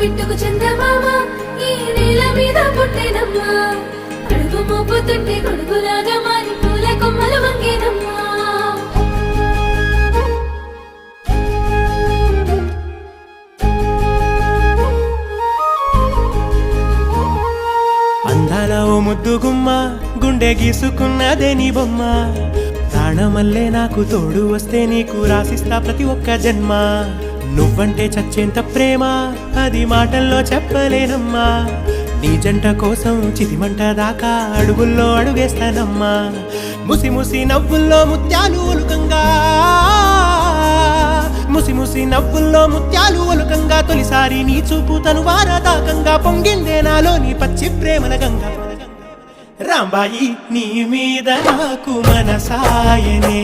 పిట్టుకు చందమామ ఈ నేల మీద పుట్టేనమ్మా అడుగు మోపుతుంటే గొడుగులాగా మారి పూల కొమ్మలు వంగేనమ్మా అందాల ఓ ముద్దు గుమ్మ గుండె గీసుకున్నదే నీ బొమ్మ ప్రాణమల్లే నాకు తోడు వస్తే నీకు రాసిస్తా ప్రతి ఒక్క జన్మ నువ్వంటే చచ్చేంత ప్రేమ అది మాటల్లో చెప్పలేనమ్మా నీ జంట కోసం చితిమంట దాకా అడుగుల్లో అడుగేస్తానమ్మా ముసి ముసి నవ్వుల్లో ముత్యాలు ఒలుకంగా ముసి ముసి నవ్వుల్లో ముత్యాలు ఒలుకంగా తొలిసారి నీ చూపు తను వారదాకంగా పొంగిందే నాలో నీ పచ్చి ప్రేమల గంగా రాంబాయి నీ మీద నాకు మనసాయనే